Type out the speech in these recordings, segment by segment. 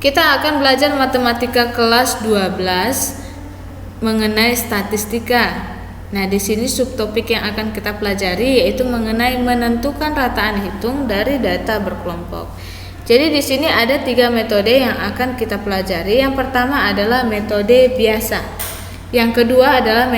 Kita akan belajar matematika kelas 12 mengenai statistika. Nah, di sini subtopik yang akan kita pelajari yaitu mengenai menentukan rataan hitung dari data berkelompok. Jadi di sini ada 3 metode yang akan kita pelajari. Yang pertama adalah metode biasa. Yang kedua adalah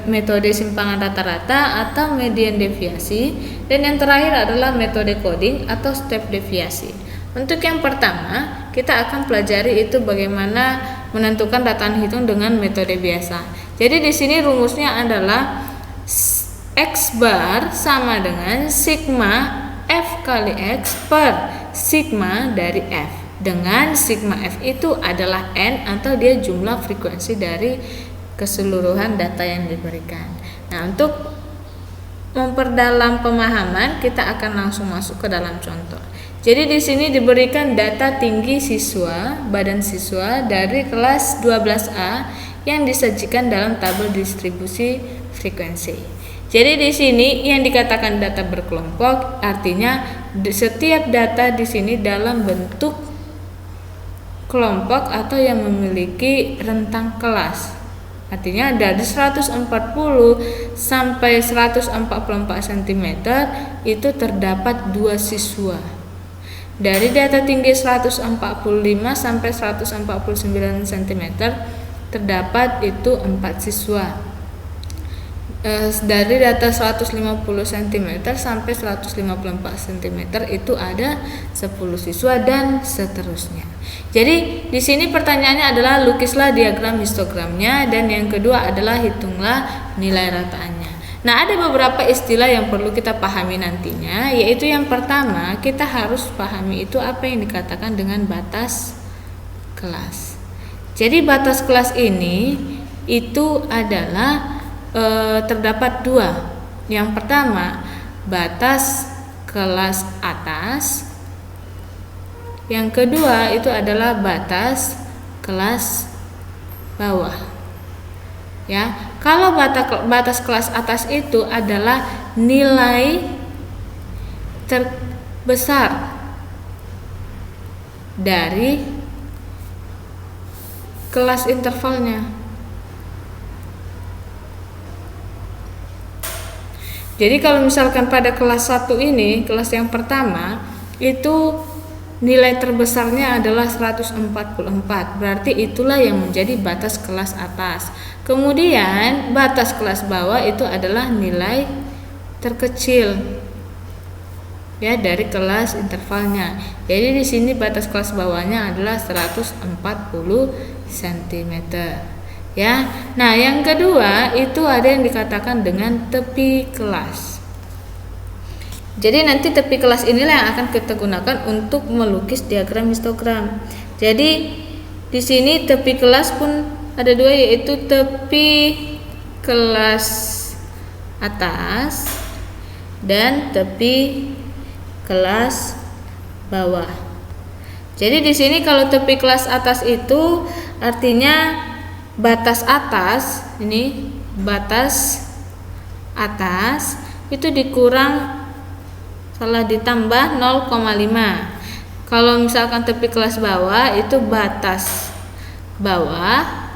metode simpangan rata-rata atau median deviasi, dan yang terakhir adalah metode coding atau step deviasi. Untuk yang pertama, kita akan pelajari itu bagaimana menentukan rataan hitung dengan metode biasa. Jadi di sini rumusnya adalah X bar sama dengan sigma F kali X per sigma dari F, dengan sigma F itu adalah N atau dia jumlah frekuensi dari keseluruhan data yang diberikan. Nah, untuk memperdalam pemahaman, kita akan langsung masuk ke dalam contoh. Jadi di sini diberikan data tinggi siswa, badan siswa dari kelas 12A yang disajikan dalam tabel distribusi frekuensi. Jadi di sini yang dikatakan data berkelompok artinya setiap data di sini dalam bentuk kelompok atau yang memiliki rentang kelas. Artinya dari 140 sampai 144 cm itu terdapat 2 siswa. Dari data tinggi 145 sampai 149 cm terdapat itu 4 siswa. Dari data 150 cm sampai 154 cm itu ada 10 siswa dan seterusnya. Jadi di sini pertanyaannya adalah lukislah diagram histogramnya, dan yang kedua adalah hitunglah nilai rataannya. Nah, ada beberapa istilah yang perlu kita pahami nantinya, yaitu yang pertama kita harus pahami itu apa yang dikatakan dengan batas kelas. Jadi batas kelas ini itu adalah terdapat 2. Yang pertama batas kelas atas, yang kedua itu adalah batas kelas bawah. Ya, kalau batas kelas atas itu adalah nilai terbesar dari kelas intervalnya. Jadi kalau misalkan pada kelas 1 ini, kelas yang pertama, itu nilai terbesarnya adalah 144. Berarti itulah yang menjadi batas kelas atas. Kemudian batas kelas bawah itu adalah nilai terkecil ya dari kelas intervalnya. Jadi di sini batas kelas bawahnya adalah 140 cm. Ya. Nah, yang kedua itu ada yang dikatakan dengan tepi kelas. Jadi nanti tepi kelas inilah yang akan kita gunakan untuk melukis diagram histogram. Jadi di sini tepi kelas pun ada 2, yaitu tepi kelas atas dan tepi kelas bawah. Jadi di sini kalau tepi kelas atas itu artinya batas atas, ini batas atas itu ditambah 0,5. Kalau misalkan tepi kelas bawah itu batas bawah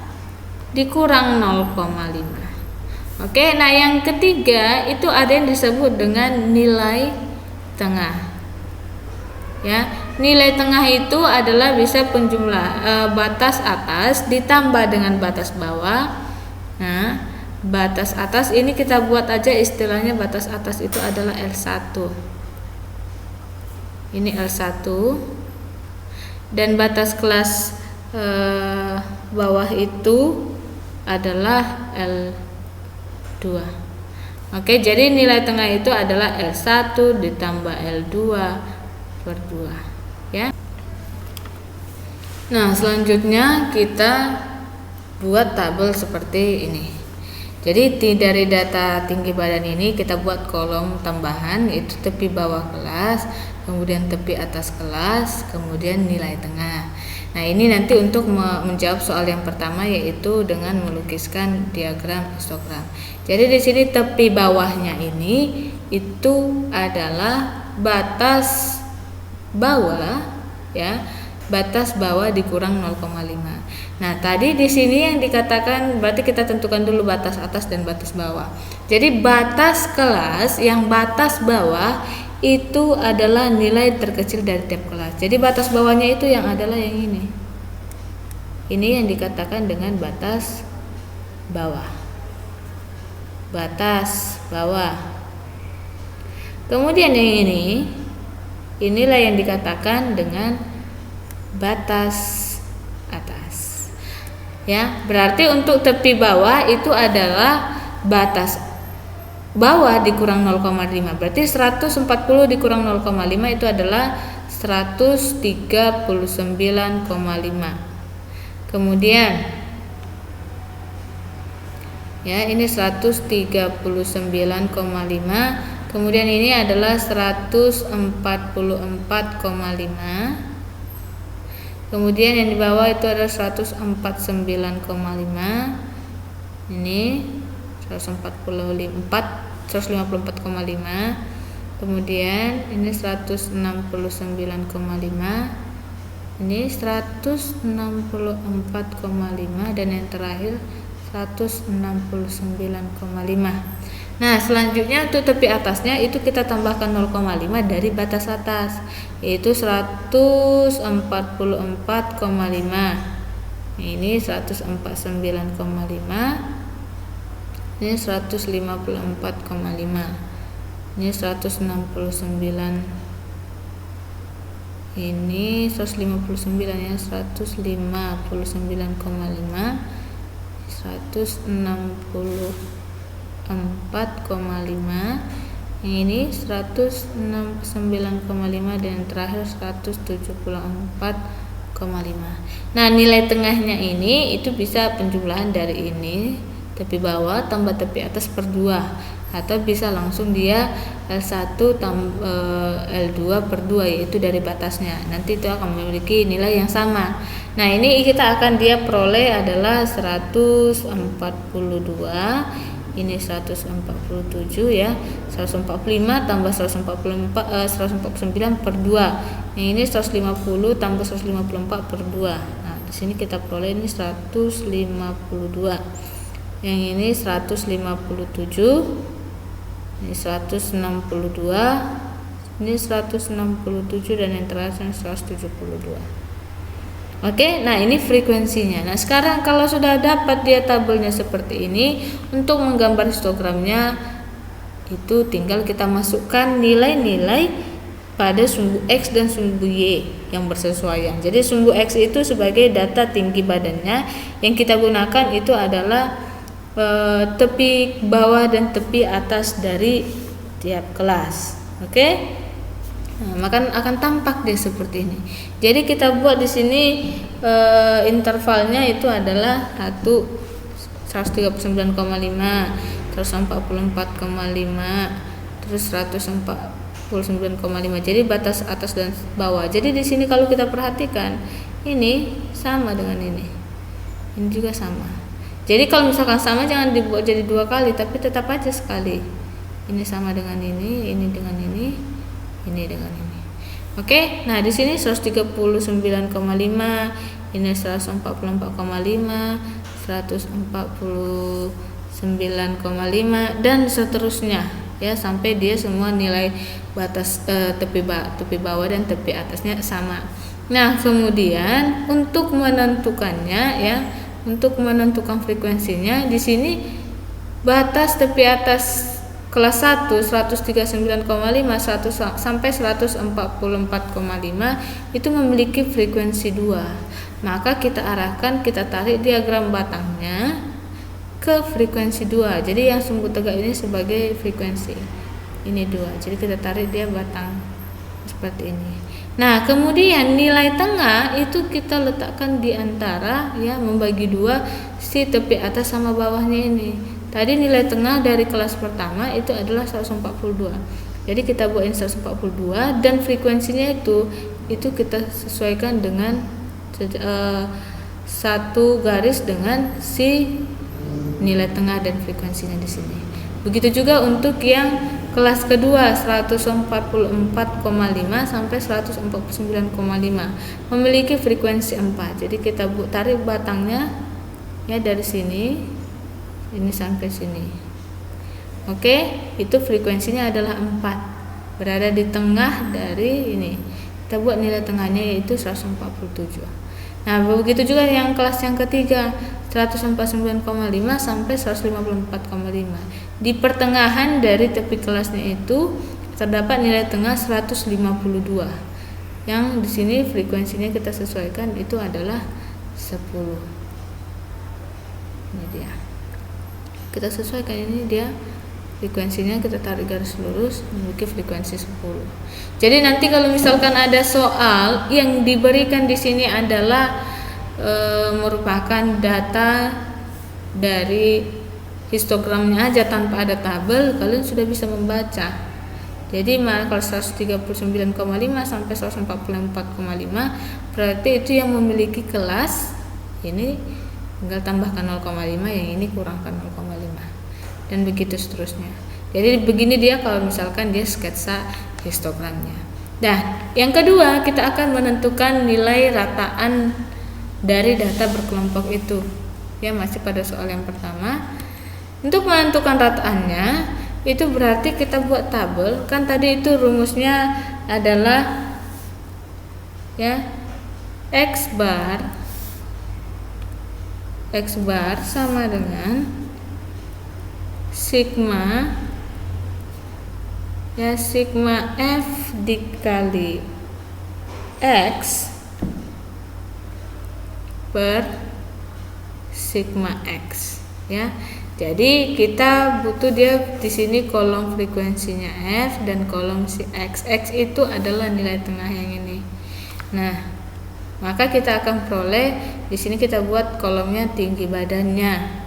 dikurang 0,5. Oke, nah yang ketiga itu ada yang disebut dengan nilai tengah. Ya, nilai tengah itu adalah bisa penjumlah batas atas ditambah dengan batas bawah. Nah, batas atas ini kita buat aja istilahnya, batas atas itu adalah L1. Ini L1. Dan batas kelas bawah itu adalah L2. Oke, jadi nilai tengah itu adalah L1 ditambah L2 per 2 ya. Nah, selanjutnya kita buat tabel seperti ini. Jadi dari data tinggi badan ini kita buat kolom tambahan, yaitu tepi bawah kelas, kemudian tepi atas kelas, kemudian nilai tengah. Nah, ini nanti untuk menjawab soal yang pertama, yaitu dengan melukiskan diagram histogram. Jadi di sini tepi bawahnya ini itu adalah batas bawah ya batas bawah dikurang 0,5. Nah, tadi di sini yang dikatakan berarti kita tentukan dulu batas atas dan batas bawah. Jadi batas kelas yang batas bawah itu adalah nilai terkecil dari tiap kelas. Jadi batas bawahnya itu yang adalah yang ini. Ini yang dikatakan dengan batas bawah. Batas bawah. Kemudian yang ini, inilah yang dikatakan dengan batas atas. Ya, berarti untuk tepi bawah itu adalah batas bawah dikurang 0,5. Berarti 140 dikurang 0,5 itu adalah 139,5. Kemudian ya, ini 139,5. Kemudian ini adalah 144,5. Kemudian yang di bawah itu ada 149,5. Ini 154,5. Kemudian ini 169,5. Ini 164,5 dan yang terakhir 169,5. Nah, selanjutnya untuk tepi atasnya itu kita tambahkan 0,5 dari batas atas, yaitu 144,5. Ini 149,5. Ini 154,5. Ini 169. Ini 159 ya, 159,5. 164,5. Ini 169,5 dan yang terakhir 174,5. Nah, nilai tengahnya ini itu bisa penjumlahan dari ini tepi bawah tambah tepi atas per 2, atau bisa langsung dia L1 L2 per 2, yaitu dari batasnya. Nanti itu akan memiliki nilai yang sama. Nah, ini kita akan dia peroleh adalah 142. Ini 147 ya. 145 tambah 149 per 2. Yang ini 150 tambah 154 per 2. Nah, di sini kita peroleh ini 152. Yang ini 157. Ini 162. Ini 167 dan yang terakhir 172. Oke, nah ini frekuensinya. Nah, sekarang kalau sudah dapat dia tabelnya seperti ini, untuk menggambar histogramnya itu tinggal kita masukkan nilai-nilai pada sumbu X dan sumbu Y yang bersesuaian. Jadi sumbu X itu sebagai data tinggi badannya, yang kita gunakan itu adalah tepi bawah dan tepi atas dari tiap kelas. Oke? Nah, maka akan tampak dia seperti ini. Jadi kita buat di sini intervalnya itu adalah 139,5, 144,5, terus 149,5. Jadi batas atas dan bawah. Jadi di sini kalau kita perhatikan ini sama dengan ini. Ini juga sama. Jadi kalau misalkan sama jangan dibuat jadi 2 kali, tapi tetap aja sekali. Ini sama dengan ini dengan ini dengan ini. Oke, nah di sini 139,5, ini 144,5, 149,5 dan seterusnya ya, sampai dia semua nilai batas tepi bawah dan tepi atasnya sama. Nah, kemudian untuk menentukannya ya, untuk menentukan frekuensinya di sini batas tepi atas kelas 1 139,5 sampai 144,5 itu memiliki frekuensi 2. Maka kita arahkan, kita tarik diagram batangnya ke frekuensi 2. Jadi yang sumbu tegak ini sebagai frekuensi. Ini 2. Jadi kita tarik dia batang seperti ini. Nah, kemudian nilai tengah itu kita letakkan di antara ya, membagi 2 si tepi atas sama bawahnya ini. Tadi nilai tengah dari kelas pertama itu adalah 142. Jadi kita buatin 142 dan frekuensinya itu kita sesuaikan dengan satu garis dengan si nilai tengah dan frekuensinya di sini. Begitu juga untuk yang kelas kedua 144,5 sampai 149,5 memiliki frekuensi 4. Jadi kita tarik batangnya ya dari sini ini sampai sini. Oke, itu frekuensinya adalah 4, berada di tengah dari ini. Kita buat nilai tengahnya yaitu 147. Nah, begitu juga yang kelas yang ketiga 149,5 sampai 154,5. Di pertengahan dari tepi kelasnya itu terdapat nilai tengah 152. Yang di sini frekuensinya kita sesuaikan itu adalah 10. Ini dia. Kita sesuaikan, ini dia frekuensinya, kita tarik garis lurus memiliki frekuensi 10. Jadi nanti kalau misalkan ada soal yang diberikan di sini adalah merupakan data dari histogramnya aja tanpa ada tabel, kalian sudah bisa membaca. Jadi kalau 139,5 sampai 144,5 berarti itu yang memiliki kelas, ini tinggal tambahkan 0,5, yang ini kurangkan 0,5 dan begitu seterusnya. Jadi begini dia kalau misalkan dia sketsa histogramnya. Nah, yang kedua kita akan menentukan nilai rataan dari data berkelompok itu. Ya, masih pada soal yang pertama. Untuk menentukan rataannya itu berarti kita buat tabel. Kan tadi itu rumusnya adalah ya X bar sama dengan sigma F dikali X per sigma X ya. Jadi kita butuh dia di sini kolom frekuensinya F dan kolom si X. X itu adalah nilai tengah yang ini. Nah, maka kita akan peroleh di sini kita buat kolomnya tinggi badannya.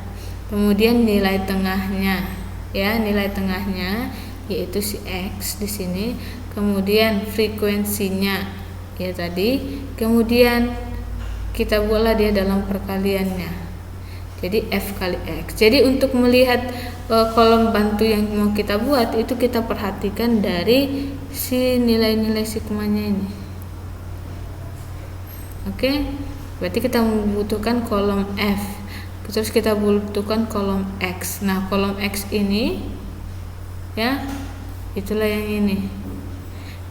Kemudian nilai tengahnya ya, nilai tengahnya yaitu si X di sini. Kemudian frekuensinya ya tadi. Kemudian kita buatlah dia dalam perkaliannya. Jadi F kali X. Jadi untuk melihat kolom bantu yang mau kita buat itu kita perhatikan dari si nilai-nilai sigmanya ini. Oke, berarti kita membutuhkan kolom F. Terus kita butuhkan kolom X. Nah, kolom X ini ya, itulah yang ini.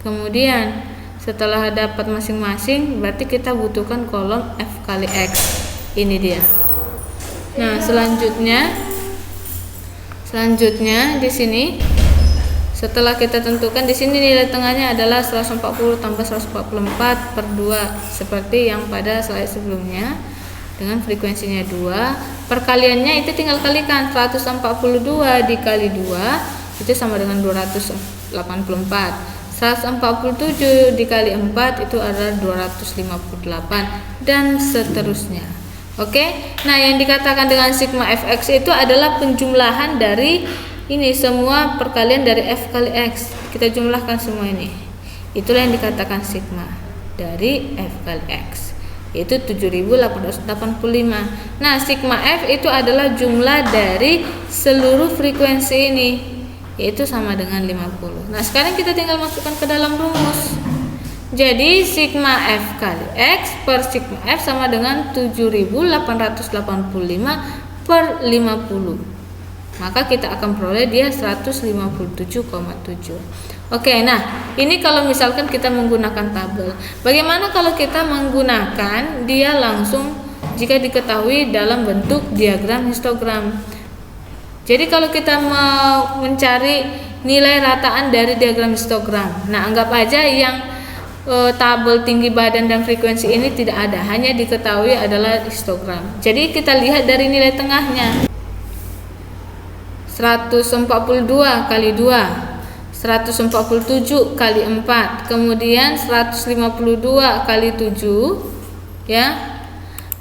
Kemudian setelah dapat masing-masing, berarti kita butuhkan kolom F kali X. Ini dia. Nah, selanjutnya di sini setelah kita tentukan di sini nilai tengahnya adalah 140 tambah 144 per 2 seperti yang pada slide sebelumnya dengan frekuensinya 2. Perkaliannya itu tinggal kalikan 142 dikali 2 itu sama dengan 284. 147 dikali 4 itu adalah 258 dan seterusnya. Oke, nah yang dikatakan dengan sigma fx itu adalah penjumlahan dari ini semua perkalian dari f kali x. Kita jumlahkan semua ini. Itulah yang dikatakan sigma dari f kali x, yaitu 7885. Nah, sigma f itu adalah jumlah dari seluruh frekuensi ini, yaitu sama dengan 50. Nah, sekarang kita tinggal masukkan ke dalam rumus. Jadi sigma F kali X per sigma F sama dengan 7885 per 50. Maka kita akan peroleh dia 157,7. Oke, nah ini kalau misalkan kita menggunakan tabel. Bagaimana kalau kita menggunakan dia langsung jika diketahui dalam bentuk diagram histogram? Jadi kalau kita mau mencari nilai rataan dari diagram histogram, nah anggap aja yang tabel tinggi badan dan frekuensi ini tidak ada, hanya diketahui adalah histogram. Jadi kita lihat dari nilai tengahnya. 142 kali 2, 147 kali 4, kemudian 152 kali 7 ya.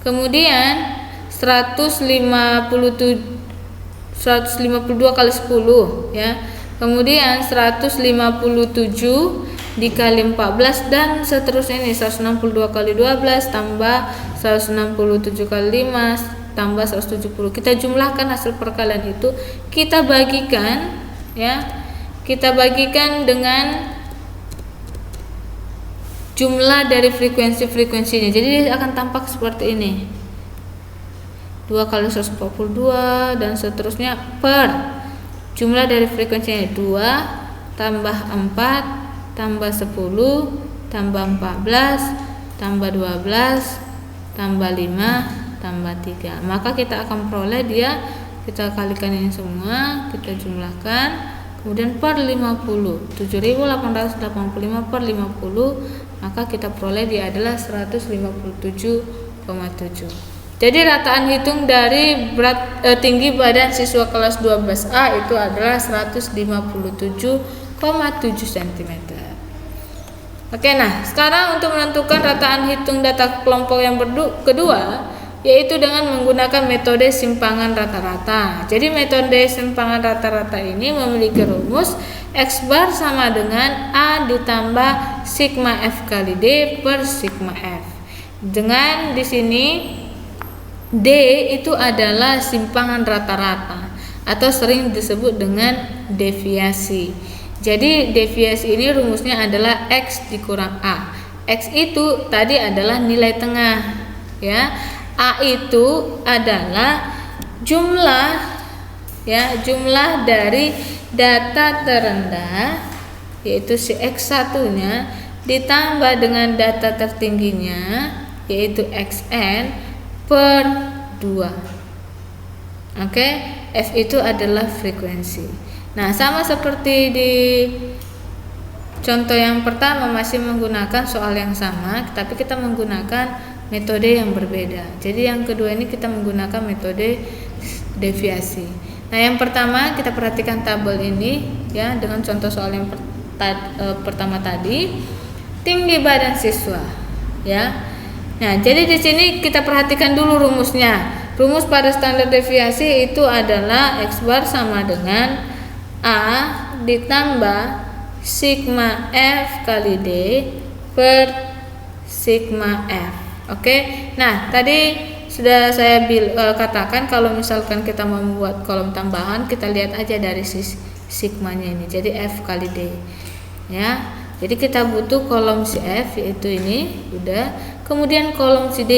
Kemudian 152 kali 10 ya. Kemudian 157 dikali 14 dan seterusnya ini 162 kali 12 tambah 167 kali 5 tambah 170. Kita jumlahkan hasil perkalian itu, kita bagikan ya. kita bagikan dengan jumlah dari frekuensi-frekuensinya. Jadi dia akan tampak seperti ini. 2 kali 142 dan seterusnya per jumlah dari frekuensinya 2 tambah 4 tambah 10 tambah 14 tambah 12 tambah 5 tambah 3. Maka kita akan peroleh dia, kita kalikan ini semua, kita jumlahkan, kemudian per 50, 7885 per 50, maka kita peroleh dia adalah 157,7. Jadi rataan hitung dari tinggi badan siswa kelas 12A itu adalah 157,7 cm. Oke, nah sekarang untuk menentukan rataan hitung data kelompok yang kedua, yaitu dengan menggunakan metode simpangan rata-rata. Jadi metode simpangan rata-rata ini memiliki rumus X bar sama dengan A ditambah sigma F kali D per sigma F. Dengan di sini D itu adalah simpangan rata-rata atau sering disebut dengan deviasi. Jadi deviasi ini rumusnya adalah X dikurang A. X itu tadi adalah nilai tengah, ya. A itu adalah jumlah dari data terendah, yaitu si X1-nya ditambah dengan data tertingginya, yaitu Xn per 2. Oke, F itu adalah frekuensi. Nah, sama seperti di contoh yang pertama, masih menggunakan soal yang sama, tapi kita menggunakan metode yang berbeda. Jadi yang kedua ini kita menggunakan metode deviasi. Nah, yang pertama kita perhatikan tabel ini ya, dengan contoh soal yang pertama tadi, tinggi badan siswa ya. Nah, jadi di sini kita perhatikan dulu rumusnya. Rumus pada standar deviasi itu adalah X bar sama dengan A ditambah sigma F kali D per sigma F. Oke. Nah, tadi sudah saya katakan kalau misalkan kita mau membuat kolom tambahan, kita lihat aja dari sigmanya ini. Jadi F kali D. Ya. Jadi kita butuh kolom si F, yaitu ini, udah. Kemudian kolom si D.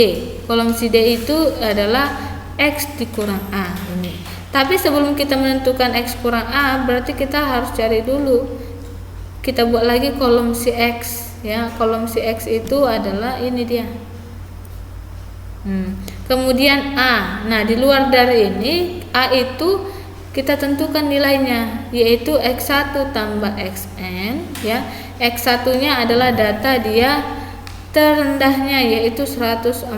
Kolom si D itu adalah X dikurang A ini. Tapi sebelum kita menentukan X kurang A, berarti kita harus cari dulu. Kita buat lagi kolom si X ya. Kolom si X itu adalah ini dia. Kemudian A. Nah, di luar dari ini A itu kita tentukan nilainya, yaitu X1 tambah Xn ya. X1-nya adalah data dia terendahnya, yaitu 140.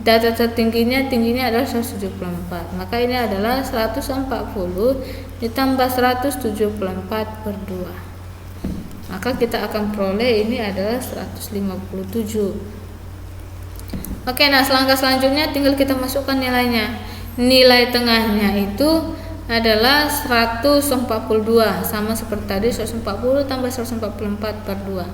Data tertingginya adalah 174. Maka ini adalah 140 ditambah 174 per 2. Maka kita akan peroleh ini adalah 157. Oke, nah selangkah selanjutnya tinggal kita masukkan nilainya. Nilai tengahnya itu adalah 142, sama seperti tadi, 140 tambah 144 per 2.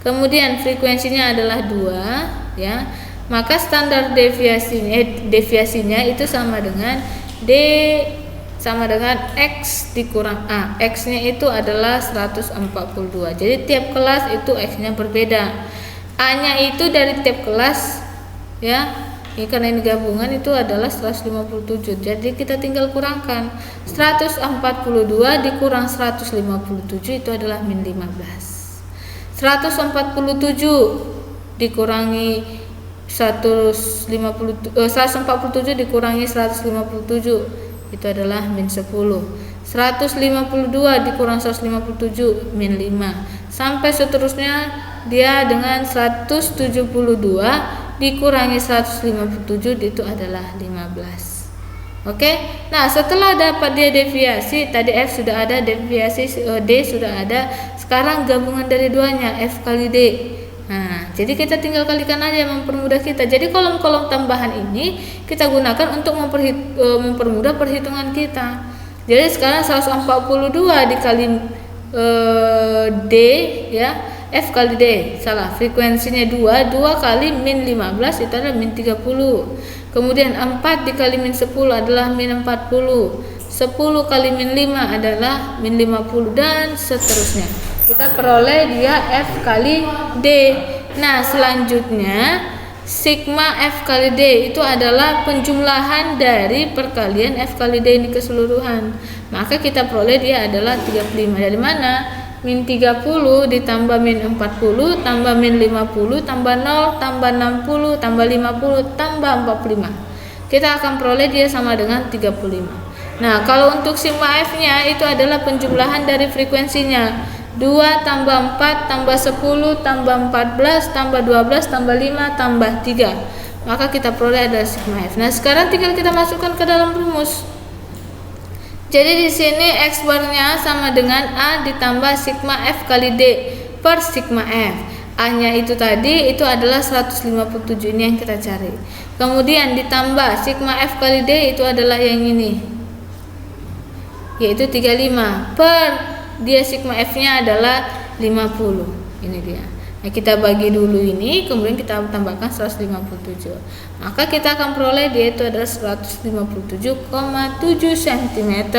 Kemudian frekuensinya adalah 2 ya. Maka standar deviasinya itu sama dengan D sama dengan X dikurang A. X-nya itu adalah 142. Jadi tiap kelas itu X-nya berbeda. A-nya itu dari tiap kelas ya. Ini karena ini gabungan itu adalah 157. Jadi kita tinggal kurangkan. 142 dikurang 157 itu adalah min 15. 147 dikurangi 147 dikurangi 157 itu adalah min 10. 152 dikurang 157 min 5. Sampai seterusnya dia dengan 172 dikurangi 157 itu adalah 15. Oke. Nah, setelah dapat dia deviasi, tadi F sudah ada, deviasi D sudah ada. Sekarang gabungan dari duanya, F kali D. Nah, jadi kita tinggal kalikan aja, mempermudah kita. Jadi kolom-kolom tambahan ini kita gunakan untuk mempermudah perhitungan kita. Jadi sekarang 142 dikali D ya. F kali D, salah, frekuensinya 2 kali min 15 itu adalah min 30. Kemudian 4 dikali min 10 adalah min 40. 10 kali min 5 adalah min 50 dan seterusnya. Kita peroleh dia F kali D. Nah, selanjutnya sigma F kali D itu adalah penjumlahan dari perkalian F kali D ini keseluruhan. Maka kita peroleh dia adalah 35. Dari mana? Min 30 ditambah min 40 tambah min 50 tambah 0 tambah 60 tambah 50 tambah 45. Kita akan peroleh dia sama dengan 35. Nah, kalau untuk sigma F-nya itu adalah penjumlahan dari frekuensinya. 2 tambah 4 tambah 10 tambah 14 tambah 12 tambah 5 tambah 3. Maka kita peroleh adalah sigma F. Nah, sekarang tinggal kita masukkan ke dalam rumus. Jadi di sini X barnya sama dengan A ditambah sigma F kali D per sigma F. A-nya itu tadi itu adalah 157, ini yang kita cari. Kemudian ditambah sigma F kali D itu adalah yang ini, yaitu 35 per dia sigma F-nya adalah 50. Ini dia. Nah, kita bagi dulu ini, kemudian kita tambahkan 157. Maka kita akan peroleh dia itu adalah 157,7 cm.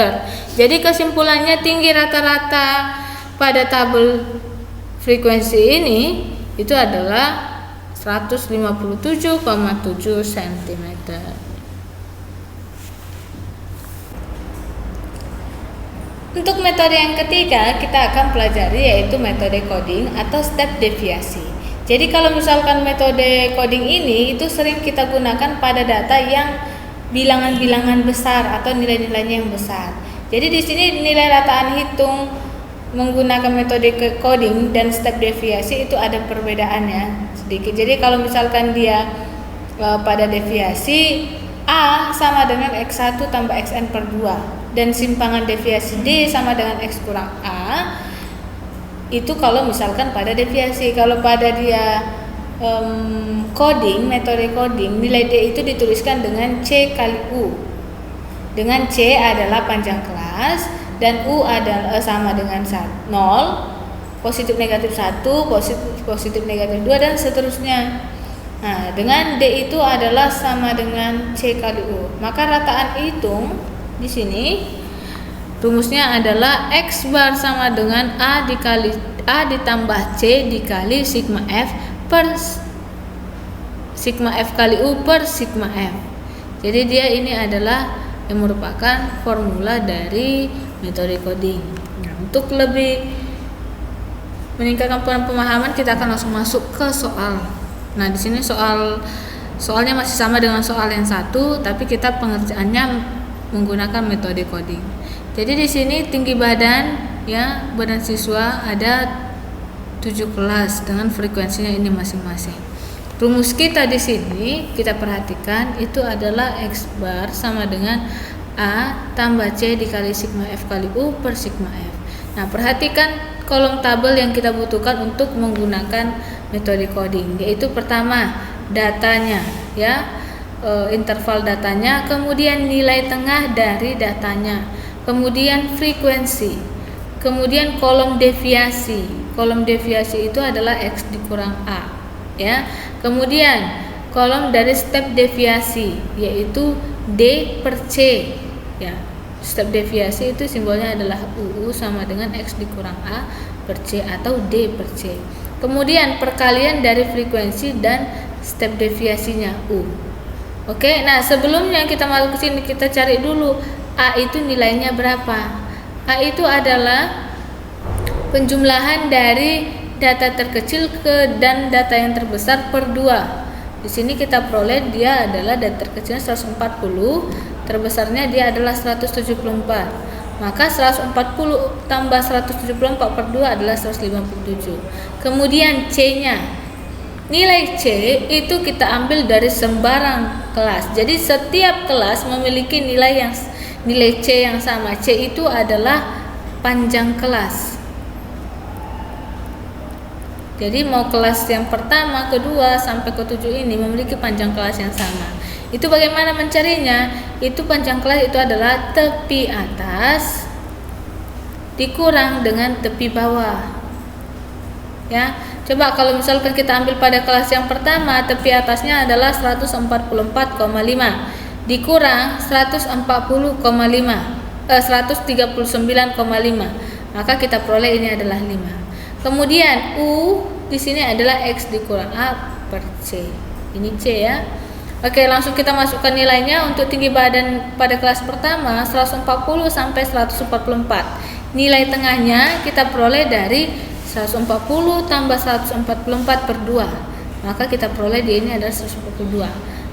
Jadi kesimpulannya tinggi rata-rata pada tabel frekuensi ini itu adalah 157,7 cm. Untuk metode yang ketiga kita akan pelajari yaitu metode coding atau step deviasi. Jadi kalau misalkan metode coding ini itu sering kita gunakan pada data yang bilangan-bilangan besar atau nilai-nilainya yang besar. Jadi di sini nilai rataan hitung menggunakan metode coding dan step deviasi itu ada perbedaannya sedikit. Jadi kalau misalkan dia pada deviasi A sama dengan X1 tambah Xn per 2 dan simpangan deviasi D sama dengan X kurang A, itu kalau misalkan pada deviasi. Kalau pada dia coding, metode coding, nilai D itu dituliskan dengan C kali U, dengan C adalah panjang kelas dan U adalah sama dengan 0, positif negatif 1, positif negatif 2 dan seterusnya. Nah, dengan D itu adalah sama dengan C kali U. Maka rataan hitung di sini rumusnya adalah X bar sama dengan A ditambah C dikali sigma F per sigma F kali U per sigma F. Jadi dia ini adalah yang merupakan formula dari metode coding. Nah, untuk lebih meningkatkan pemahaman kita akan langsung masuk ke soal. Nah, di sini soalnya masih sama dengan soal yang satu, tapi kita pengerjaannya menggunakan metode coding. Jadi di sini tinggi badan badan siswa ada 7 kelas dengan frekuensinya ini masing-masing. Rumus kita di sini kita perhatikan itu adalah X bar sama dengan A tambah C dikali sigma F kali U per sigma F. Nah, perhatikan kolom tabel yang kita butuhkan untuk menggunakan metode coding, yaitu pertama datanya interval datanya, kemudian nilai tengah dari datanya, kemudian frekuensi, kemudian kolom deviasi. Kolom deviasi itu adalah X dikurang A, Kemudian kolom dari step deviasi yaitu D per C, Step deviasi itu simbolnya adalah U sama dengan X dikurang A per C atau D per C. Kemudian perkalian dari frekuensi dan step deviasinya U. Oke, nah sebelumnya kita masuk ke sini kita cari dulu A itu nilainya berapa. A itu adalah penjumlahan dari data terkecil dan data yang terbesar per 2. Di sini kita peroleh dia adalah data terkecilnya 140, terbesarnya dia adalah 174. Maka 140 tambah 174 per 2 adalah 157. Kemudian C-nya. Nilai C itu kita ambil dari sembarang kelas. Jadi setiap kelas memiliki nilai C yang sama. C itu adalah panjang kelas. Jadi mau kelas yang pertama, kedua sampai ke 7 ini memiliki panjang kelas yang sama. Itu bagaimana mencarinya? Itu panjang kelas itu adalah tepi atas dikurang dengan tepi bawah. Coba kalau misalkan kita ambil pada kelas yang pertama, tepi atasnya adalah 144,5 dikurang 140,5. 139,5. Maka kita peroleh ini adalah 5. Kemudian U di sini adalah X dikurang A per C. Ini C ya. Oke, langsung kita masukkan nilainya. Untuk tinggi badan pada kelas pertama 140 sampai 144. Nilai tengahnya kita peroleh dari 140 tambah 144 per 2. Maka kita peroleh di ini adalah 142.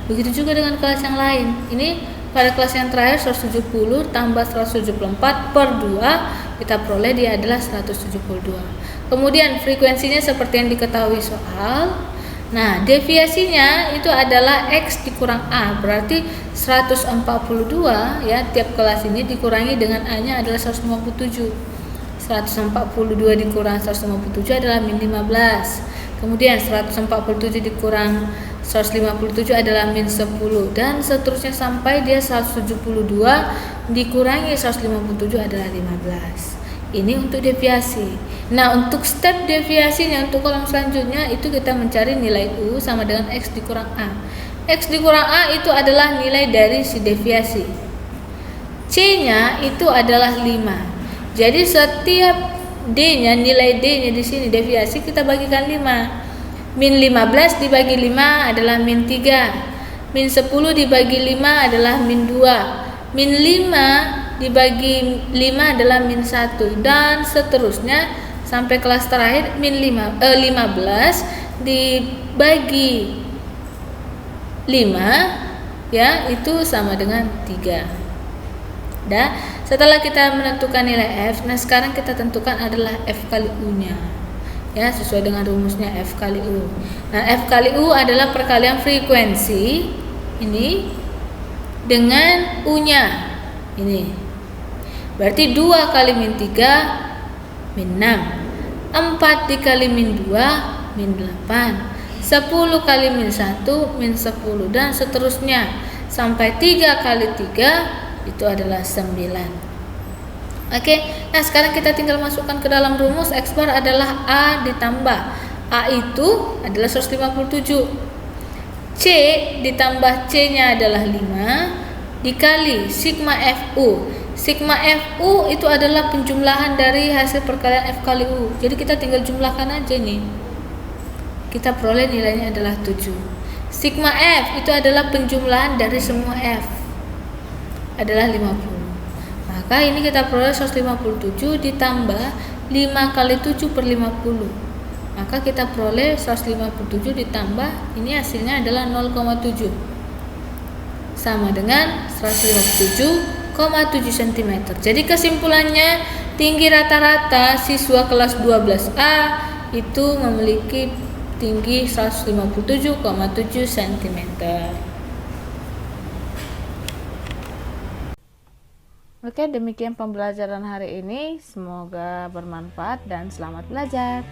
Begitu juga dengan kelas yang lain. Ini pada kelas yang terakhir 170 tambah 174 per 2, kita peroleh dia adalah 172. Kemudian frekuensinya seperti yang diketahui soal. Nah, deviasinya itu adalah X dikurang A, berarti 142 ya, tiap kelas ini dikurangi dengan A-nya adalah 157. 142 dikurang 157 adalah min 15. Kemudian 147 dikurang 157 adalah min 10, dan seterusnya sampai dia 172 dikurangi 157 adalah 15. Ini untuk deviasi. Nah, untuk step deviasinya untuk kolom selanjutnya itu kita mencari nilai U sama dengan X dikurang A. X dikurang A itu adalah nilai dari si deviasi. C-nya itu adalah 5. Jadi setiap D-nya, nilai D-nya di sini deviasi kita bagikan 5. Min 15 dibagi 5 adalah min 3. Min 10 dibagi 5 adalah min 2. Min 5 dibagi 5 adalah min 1, dan seterusnya sampai kelas terakhir min 15 dibagi 5 ya, itu sama dengan 3. Dah, setelah kita menentukan nilai F, nah sekarang kita tentukan adalah F kali U-nya. Ya, sesuai dengan rumusnya F kali U. Nah, F kali U adalah perkalian frekuensi ini dengan U-nya. Ini. Berarti 2 kali min 3 min 6. 4 dikali min 2 min 8. 10 kali min 1 min 10, dan seterusnya sampai 3 kali 3 itu adalah 9. Oke, nah sekarang kita tinggal masukkan ke dalam rumus. X bar adalah A ditambah A itu adalah 157. C ditambah C-nya adalah 5 dikali sigma FU. Sigma FU itu adalah penjumlahan dari hasil perkalian F kali U. Jadi kita tinggal jumlahkan aja nih. Kita peroleh nilainya adalah 7. Sigma F itu adalah penjumlahan dari semua F. Adalah 50. Maka ini kita peroleh 157 ditambah 5 kali 7 per 50. Maka kita peroleh 157 ditambah, ini hasilnya adalah 0,7. Sama dengan 157,7 cm. Jadi kesimpulannya, tinggi rata-rata siswa kelas 12A itu memiliki tinggi 157,7 cm. Oke, demikian pembelajaran hari ini. Semoga bermanfaat dan selamat belajar.